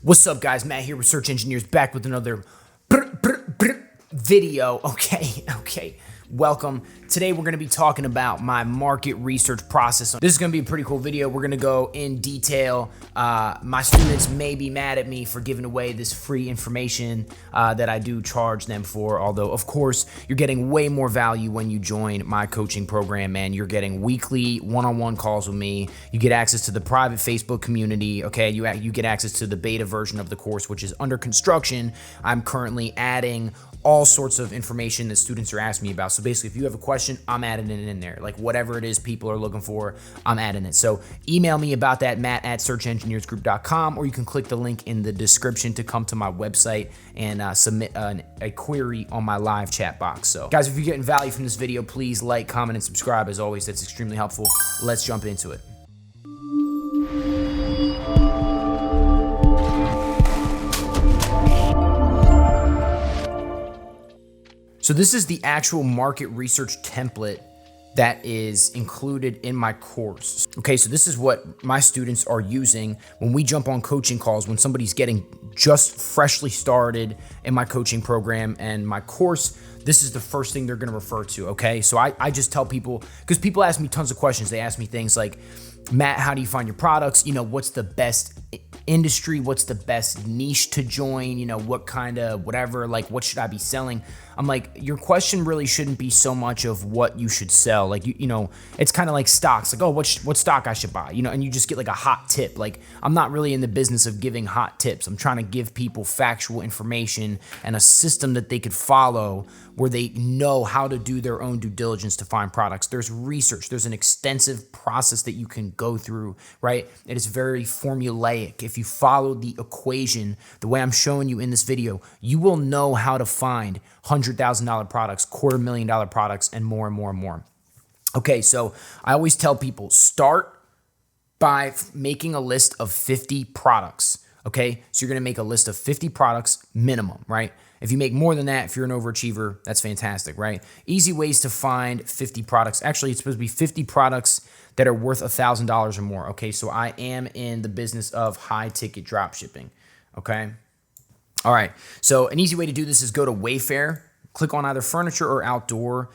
What's up, guys? Matt here with Search Engineers, back with another video. Okay. Welcome. Today we're going to be talking about my market research process. This is going to be a pretty cool video. We're going to go in detail. My students may be mad at me for giving away this free information that I do charge them for. Although, of course, you're getting way more value when you join my coaching program, man. You're getting weekly one-on-one calls with me. You get access to the private Facebook community. Okay, you get access to the beta version of the course, which is under construction. I'm currently adding all sorts of information that students are asking me about. So basically, if you have a question, I'm adding it in there. Like whatever it is people are looking for, I'm adding it. So email me about that, matt@searchengineersgroup.com, or you can click the link in the description to come to my website and submit a query on my live chat box. So guys, if you're getting value from this video, please like, comment, and subscribe. As always, that's extremely helpful. Let's jump into it. So this is the actual market research template that is included in my course. Okay, so this is what my students are using when we jump on coaching calls, when somebody's getting just freshly started in my coaching program and my course. This is the first thing they're gonna refer to, okay? So I just tell people, because people ask me tons of questions. They ask me things like, Matt, how do you find your products? You know, what's the best industry? What's the best niche to join? You know, what kind of whatever, like what should I be selling? I'm like, your question really shouldn't be so much of what you should sell. Like, you know, it's kind of like stocks. Like, oh, what stock I should buy? You know, and you just get like a hot tip. Like, I'm not really in the business of giving hot tips. I'm trying to give people factual information and a system that they could follow where they know how to do their own due diligence to find products. There's research. There's an extensive process that you can go through, right? It is very formulaic. If you follow the equation the way I'm showing you in this video, you will know how to find $100,000 products, $250,000 products, and more and more and more. Okay, so I always tell people, start by making a list of 50 products. Okay, so you're gonna make a list of 50 products minimum, right? If you make more than that, if you're an overachiever, that's fantastic, right? Easy ways to find 50 products. Actually, it's supposed to be 50 products that are worth $1,000 or more. Okay, so I am in the business of high ticket drop shipping. Okay. All right. So an easy way to do this is go to Wayfair, click on either furniture or outdoor.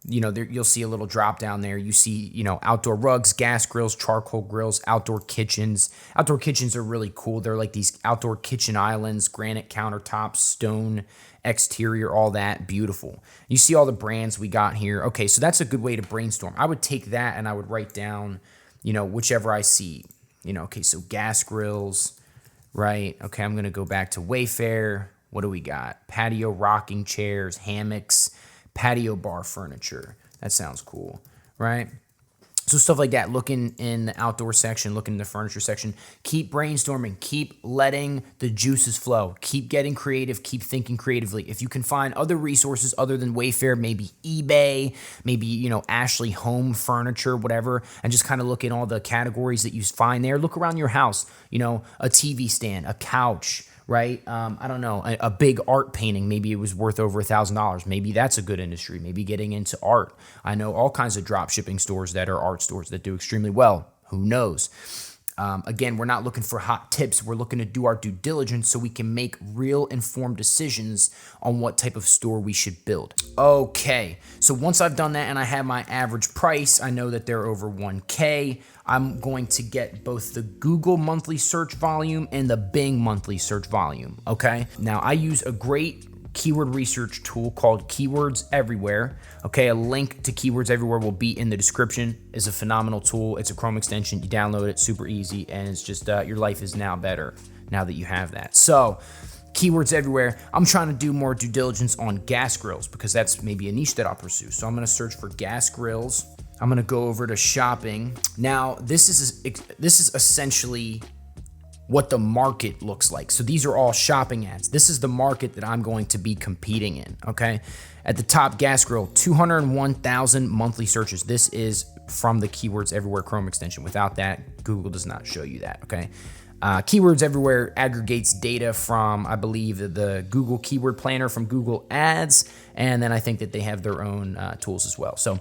You know, there, you'll see a little drop down there. You see, you know, outdoor rugs, gas grills, charcoal grills, outdoor kitchens. Outdoor kitchens are really cool. They're like these outdoor kitchen islands, granite countertops, stone exterior, all that, beautiful. You see all the brands we got here. Okay, so that's a good way to brainstorm. I would take that and I would write down, you know, whichever I see. You know, okay, so gas grills, right? Okay, I'm going to go back to Wayfair. What do we got? Patio rocking chairs, hammocks, patio bar furniture. That sounds cool, right? So stuff like that. Look in the outdoor section, look in the furniture section. Keep brainstorming. Keep letting the juices flow. Keep getting creative. Keep thinking creatively. If you can find other resources other than Wayfair, maybe eBay, maybe, you know, Ashley Home Furniture, whatever, and just kind of look in all the categories that you find there. Look around your house, you know, a TV stand, a couch, right? I don't know, a big art painting, maybe it was worth over $1,000. Maybe that's a good industry. Maybe getting into art. I know all kinds of drop shipping stores that are art stores that do extremely well. Who knows? Again, we're not looking for hot tips. We're looking to do our due diligence so we can make real informed decisions on what type of store we should build. Okay, so once I've done that and I have my average price, I know that they're over 1K. I'm going to get both the Google monthly search volume and the Bing monthly search volume, okay? Now, I use a great keyword research tool called Keywords Everywhere. Okay, a link to Keywords Everywhere will be in the description. It's a phenomenal tool. It's a Chrome extension. You download it, super easy, and it's just your life is now better now that you have that. So, Keywords Everywhere. I'm trying to do more due diligence on gas grills because that's maybe a niche that I'll pursue. So I'm going to search for gas grills. I'm going to go over to shopping. Now, this is essentially what the market looks like. So these are all shopping ads. This is the market that I'm going to be competing in, okay? At the top, gas grill, 201,000 monthly searches. This is from the Keywords Everywhere Chrome extension. Without that, Google does not show you that, okay? Keywords Everywhere aggregates data from, I believe, the Google Keyword Planner from Google Ads, and then I think that they have their own tools as well. So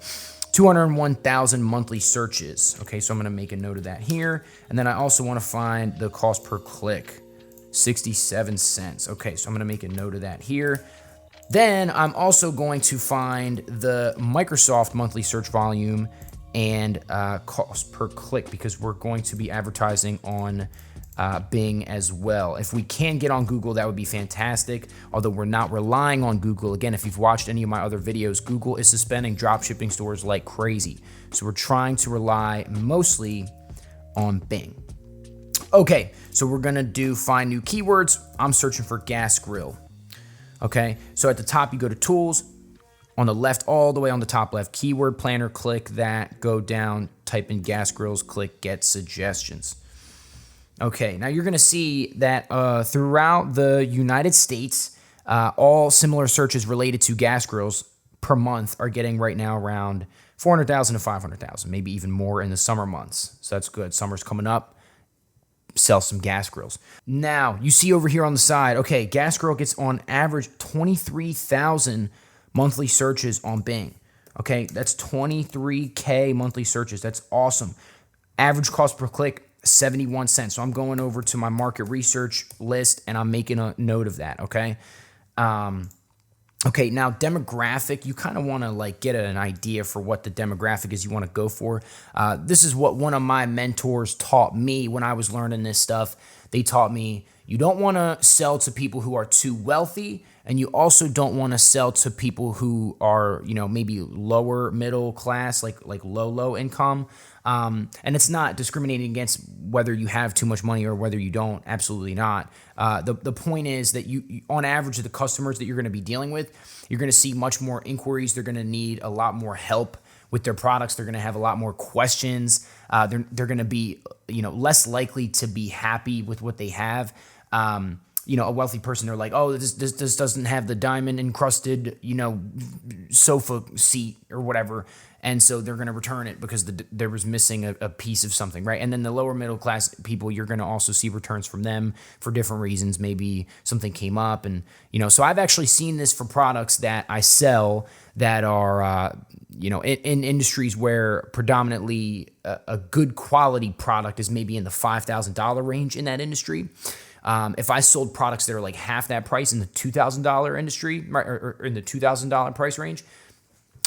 201,000 monthly searches. Okay, so I'm going to make a note of that here. And then I also want to find the cost per click. 67 cents. Okay, so I'm gonna make a note of that here. Then I'm also going to find the Microsoft monthly search volume and cost per click, because we're going to be advertising on Bing as well. If we can get on Google, that would be fantastic, although we're not relying on Google. Again, if you've watched any of my other videos, Google is suspending dropshipping stores like crazy. So we're trying to rely mostly on Bing. Okay, so we're gonna do find new keywords. I'm searching for gas grill. Okay, so at the top you go to tools. On the left, all the way on the top left, keyword planner, click that, go down, type in gas grills, click get suggestions. Okay, now you're gonna see that throughout the United States, all similar searches related to gas grills per month are getting right now around 400,000 to 500,000, maybe even more in the summer months. So that's good. Summer's coming up. Sell some gas grills. Now, you see over here on the side, okay, gas grill gets on average 23,000 monthly searches on Bing. Okay, that's 23K monthly searches. That's awesome. Average cost per click, 71 cents. So I'm going over to my market research list and I'm making a note of that, okay? Okay, now demographic, you kind of want to like get an idea for what the demographic is you want to go for. This is what one of my mentors taught me when I was learning this stuff. They taught me you don't want to sell to people who are too wealthy, and you also don't want to sell to people who are, you know, maybe lower middle class, like low income. And it's not discriminating against whether you have too much money or whether you don't. Absolutely not. The point is that you on average, the customers that you're going to be dealing with, you're going to see much more inquiries. They're going to need a lot more help with their products. They're going to have a lot more questions. They're going to be, you know, less likely to be happy with what they have. You know, a wealthy person, they're like, oh, this doesn't have the diamond encrusted, you know, sofa seat or whatever. And so they're going to return it because there was missing a piece of something, right? And then the lower middle class people, you're going to also see returns from them for different reasons. Maybe something came up and, you know, so I've actually seen this for products that I sell that are, you know, in industries where predominantly a good quality product is maybe in the $5,000 range in that industry. If I sold products that are like half that price in the $2,000 industry, right, or in the $2,000 price range,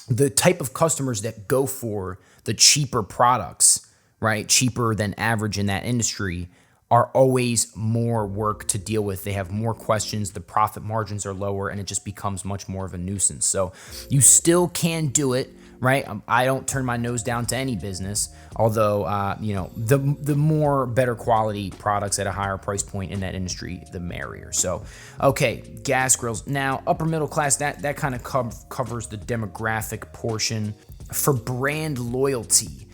the type of customers that go for the cheaper products, right, cheaper than average in that industry, are always more work to deal with. They have more questions, the profit margins are lower, and it just becomes much more of a nuisance. So you still can do it, right? I don't turn my nose down to any business, although, you know, the more better quality products at a higher price point in that industry, the merrier. So, okay, gas grills. Now, upper middle class, that kind of covers the demographic portion. For brand loyalty,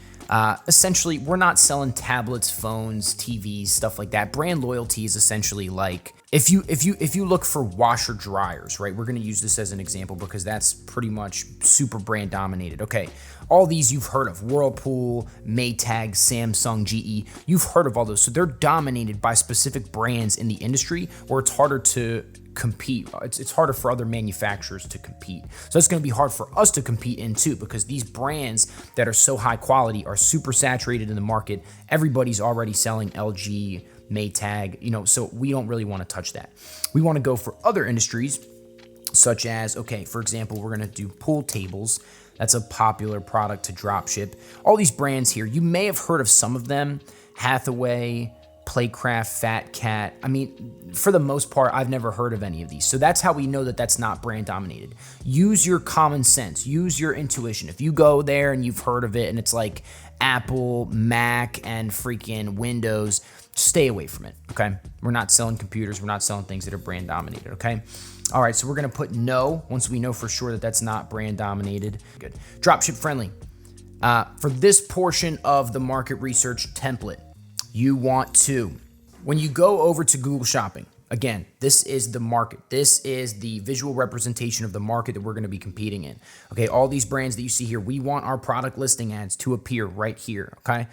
essentially, we're not selling tablets, phones, TVs, stuff like that. Brand loyalty is essentially like if you look for washer dryers, right? We're going to use this as an example because that's pretty much super brand dominated. Okay, all these you've heard of: Whirlpool, Maytag, Samsung, GE. You've heard of all those. So they're dominated by specific brands in the industry where it's harder to compete. It's harder for other manufacturers to compete. So it's going to be hard for us to compete in too, because these brands that are so high quality are super saturated in the market. Everybody's already selling LG, Maytag, you know, so we don't really want to touch that. We want to go for other industries such as, okay, for example, we're going to do pool tables. That's a popular product to drop ship. All these brands here, you may have heard of some of them: Hathaway, Playcraft, Fat Cat. I mean, for the most part, I've never heard of any of these. So that's how we know that that's not brand dominated. Use your common sense. Use your intuition. If you go there and you've heard of it and it's like Apple, Mac, and freaking Windows, stay away from it, okay? We're not selling computers. We're not selling things that are brand dominated, okay? All right, so we're going to put no once we know for sure that that's not brand dominated. Good. Dropship friendly. For this portion of the market research template, you want to, when you go over to Google Shopping, again, this is the market. This is the visual representation of the market that we're going to be competing in. Okay, all these brands that you see here, we want our product listing ads to appear right here, okay?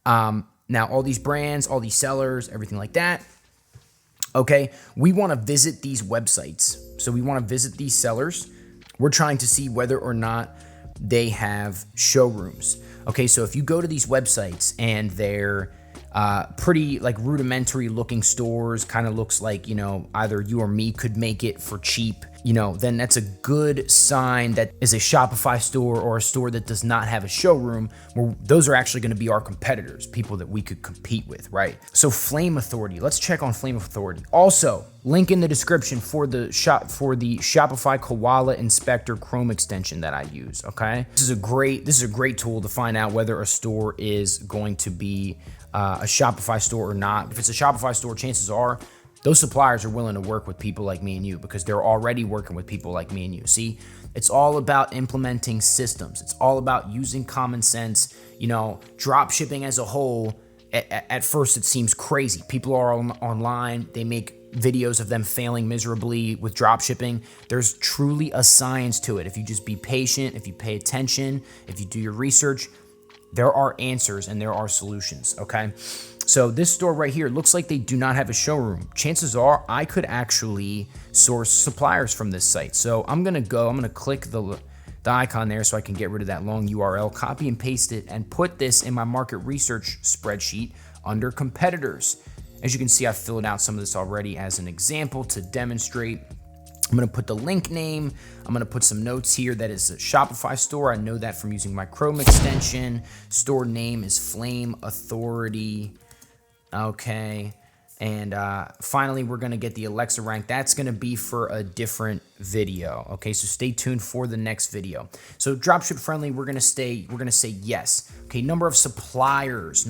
Now, all these brands, all these sellers, everything like that, okay, we want to visit these websites. So we want to visit these sellers. We're trying to see whether or not they have showrooms. Okay, so if you go to these websites and they're pretty like rudimentary looking stores, kind of looks like, either you or me could make it for cheap, then that's a good sign that is a Shopify store or a store that does not have a showroom, where those are actually going to be our competitors, people that we could compete with, right? So Flame Authority, let's check on Flame Authority. Also, link in the description for the Shopify Koala Inspector Chrome extension that I use, okay? This is a great tool to find out whether a store is going to be a Shopify store or not. If it's a Shopify store, chances are those suppliers are willing to work with people like me and you, because they're already working with people like me and you. See, it's all about implementing systems. It's all about using common sense. Drop shipping as a whole, at first it seems crazy. People are online, they make videos of them failing miserably with drop shipping. There's truly a science to it. If you just be patient, if you pay attention, if you do your research, there are answers and there are solutions, okay? So this store right here looks like they do not have a showroom. Chances are I could actually source suppliers from this site. So I'm gonna click the icon there so I can get rid of that long URL, copy and paste it, and put this in my market research spreadsheet under competitors. As you can see, I've filled out some of this already as an example to demonstrate. I'm going to put the link name. I'm going to put some notes here that is a Shopify store. I know that from using my Chrome extension. Store name is Flame Authority. Okay. And finally, we're going to get the Alexa rank. That's going to be for a different video. Okay, so stay tuned for the next video. So dropship friendly, we're going to say yes. Okay, number of suppliers.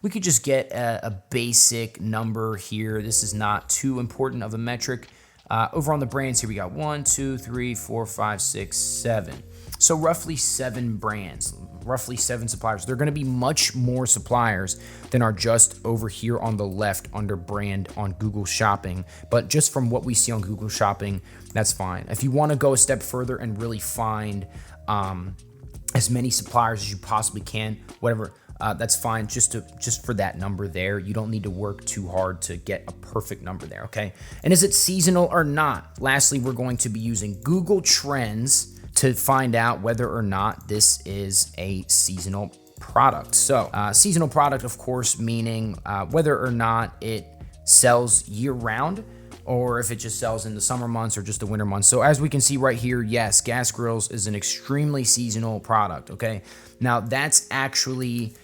We could just get a basic number here. This is not too important of a metric. Over on the brands here, we got 1, 2, 3, 4, 5, 6, 7. So roughly 7 brands, roughly 7 suppliers. There are going to be much more suppliers than are just over here on the left under brand on Google Shopping. But just from what we see on Google Shopping, that's fine. If you want to go a step further and really find as many suppliers as you possibly can, whatever, that's fine. Just for that number there, you don't need to work too hard to get a perfect number there, okay? And is it seasonal or not? Lastly, we're going to be using Google Trends to find out whether or not this is a seasonal product. So seasonal product, of course, meaning whether or not it sells year round, or if it just sells in the summer months or just the winter months. So as we can see right here, yes, gas grills is an extremely seasonal product, okay? Now that's actually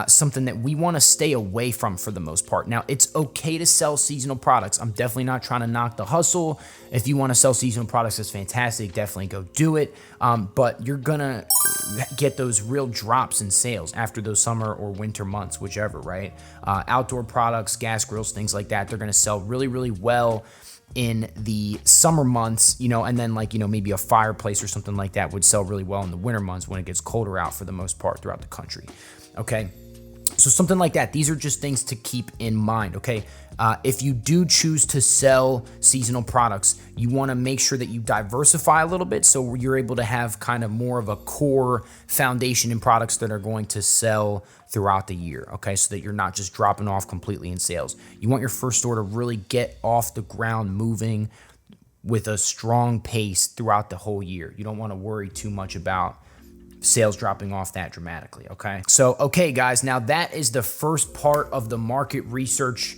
something that we want to stay away from for the most part. Now, it's okay to sell seasonal products. I'm definitely not trying to knock the hustle. If you want to sell seasonal products, that's fantastic. Definitely go do it. But you're going to get those real drops in sales after those summer or winter months, whichever, right? Outdoor products, gas grills, things like that, they're going to sell really, really well in the summer months, and then maybe a fireplace or something like that would sell really well in the winter months when it gets colder out for the most part throughout the country. Okay, so something like that. These are just things to keep in mind, okay? If you do choose to sell seasonal products, you want to make sure that you diversify a little bit so you're able to have kind of more of a core foundation in products that are going to sell throughout the year, okay? So that you're not just dropping off completely in sales. You want your first store to really get off the ground moving with a strong pace throughout the whole year. You don't want to worry too much about sales dropping off that dramatically, okay? So, okay, guys, now that is the first part of the market research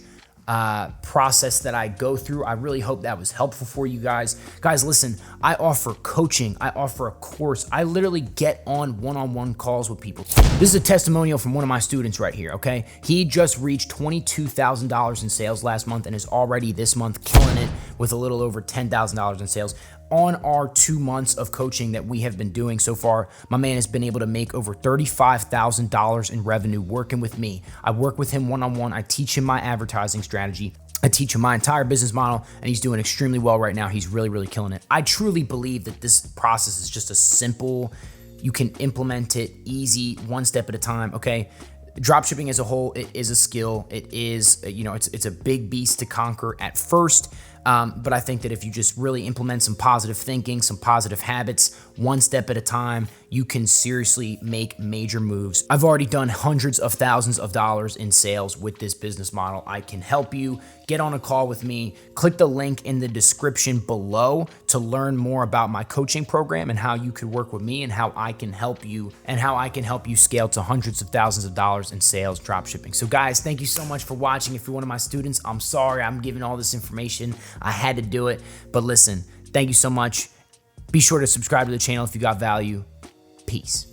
process that I go through. I really hope that was helpful for you guys. Guys, listen, I offer coaching. I offer a course. I literally get on one-on-one calls with people. This is a testimonial from one of my students right here, okay? He just reached $22,000 in sales last month and is already this month killing it with a little over $10,000 in sales. On our 2 months of coaching that we have been doing so far, my man has been able to make over $35,000 in revenue working with me. I work with him one-on-one. I teach him my advertising strategy. I teach him my entire business model, and he's doing extremely well right now. He's really, really killing it. I truly believe that this process is just a simple, you can implement it easy, one step at a time, okay? Dropshipping as a whole, it is a skill. It is, it's a big beast to conquer at first. But I think that if you just really implement some positive thinking, some positive habits, one step at a time, you can seriously make major moves. I've already done hundreds of thousands of dollars in sales with this business model. I can help you. Get on a call with me. Click the link in the description below to learn more about my coaching program and how you could work with me and how I can help you scale to hundreds of thousands of dollars in sales dropshipping. So guys, thank you so much for watching. If you're one of my students, I'm sorry I'm giving all this information. I had to do it. But listen, thank you so much. Be sure to subscribe to the channel if you got value. Peace.